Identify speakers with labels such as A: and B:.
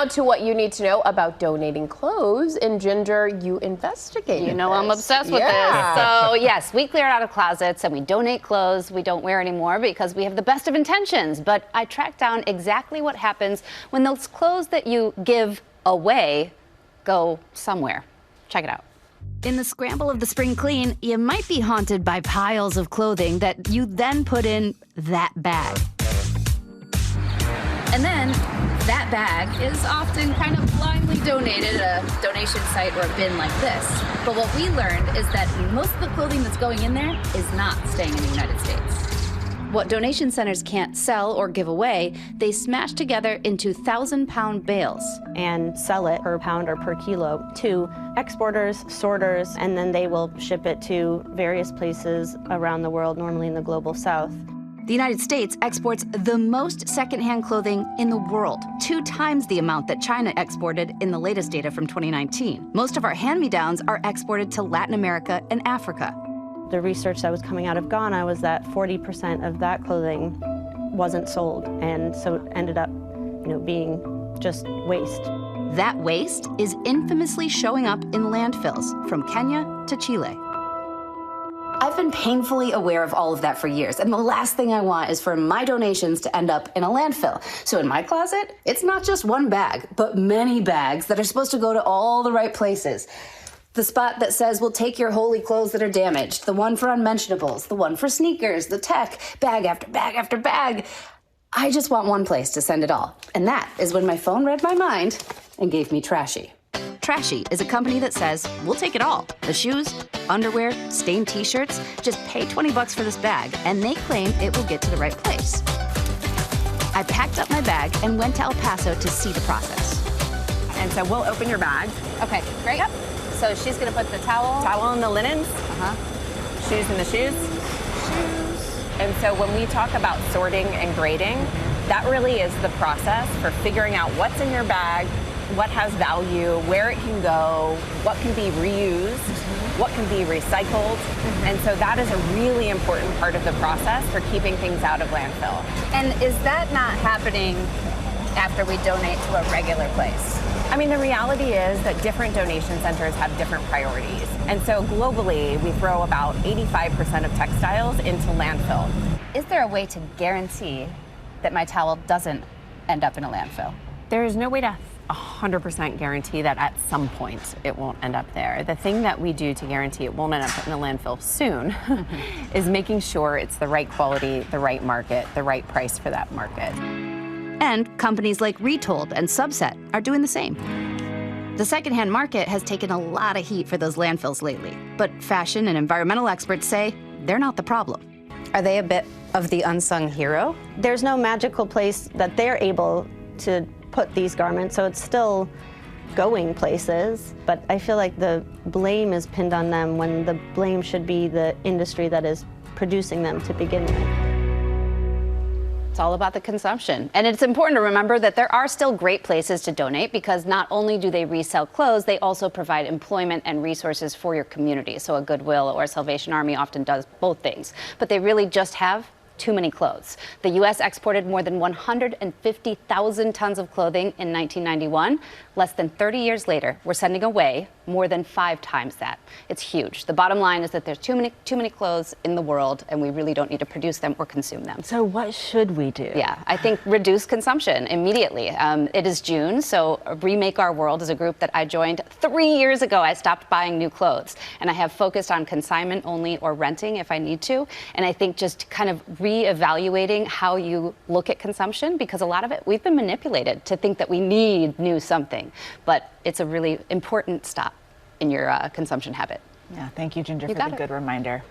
A: Now to what you need to know about donating clothes. And Ginger, you investigated
B: You know
A: this.
B: I'm obsessed with this. So yes, we clear out of closets and we donate clothes we don't wear anymore because we have the best of intentions. But I tracked down exactly what happens when those clothes that you give away go somewhere. Check it out. In the scramble of the spring clean, you might be haunted by piles of clothing that you then put in that bag. And then that bag is often kind of blindly donated at a donation site or a bin like this. But what we learned is that most of the clothing that's going in there is not staying in the United States. What donation centers can't sell or give away, they smash together into 1,000-pound bales
C: and sell it per pound or per kilo to exporters, sorters, and then they will ship it to various places around the world, normally in the global south.
B: The United States exports the most secondhand clothing in the world, 2 times the amount that China exported in the latest data from 2019. Most of our hand-me-downs are exported to Latin America and Africa.
C: The research that was coming out of Ghana was that 40% of that clothing wasn't sold, and so it ended up, being just waste.
B: That waste is infamously showing up in landfills from Kenya to Chile. I've been painfully aware of all of that for years, and the last thing I want is for my donations to end up in a landfill. So in my closet, it's not just one bag, but many bags that are supposed to go to all the right places. The spot that says, we'll take your holy clothes that are damaged, the one for unmentionables, the one for sneakers, the tech, bag after bag after bag. I just want one place to send it all. And that is when my phone read my mind and gave me Trashy. Trashy is a company that says, we'll take it all. The shoes, underwear, stained t-shirts, just pay $20 for this bag, and they claim it will get to the right place. I packed up my bag and went to El Paso to see the process.
A: And so we'll open your bag.
B: Okay, great. Yep. So she's gonna put the
A: Towel in the linens. Shoes in the shoes. And so when we talk about sorting and grading, that really is the process for figuring out what's in your bag, what has value, where it can go, what can be reused, what can be recycled. And so that is a really important part of the process for keeping things out of landfill.
B: And is that not happening after we donate to a regular place?
A: I mean, the reality is that different donation centers have different priorities. And so globally, we throw about 85% of textiles into landfill.
B: Is there a way to guarantee that my towel doesn't end up in a landfill?
A: There is no way to 100% guarantee that at some point it won't end up there. The thing that we do to guarantee it won't end up in a landfill soon is making sure it's the right quality, the right market, the right price for that market.
B: And companies like Retold and Subset are doing the same. The secondhand market has taken a lot of heat for those landfills lately, but fashion and environmental experts say they're not the problem.
D: Are they a bit of the unsung hero?
C: There's no magical place that they're able to put these garments, so it's still going places, but I feel like the blame is pinned on them when the blame should be the industry that is producing them to begin with.
B: It's all about the consumption. And it's important to remember that there are still great places to donate because not only do they resell clothes, they also provide employment and resources for your community. So a Goodwill or a Salvation Army often does both things, but they really just have too many clothes. The U.S. exported more than 150,000 tons of clothing in 1991. Less than 30 years later, we're sending away more than 5 times that. It's huge. The bottom line is that there's too many clothes in the world, and we really don't need to produce them or consume them.
A: So what should we do?
B: Yeah, I think reduce consumption immediately. It is June, so Remake Our World is a group that I joined 3 years ago. I stopped buying new clothes, and I have focused on consignment only or renting if I need to. And I think just kind of re-evaluating how you look at consumption, because a lot of it, we've been manipulated to think that we need new something, but it's a really important stop in your consumption habit.
E: Yeah, thank you, Ginger, for the good reminder.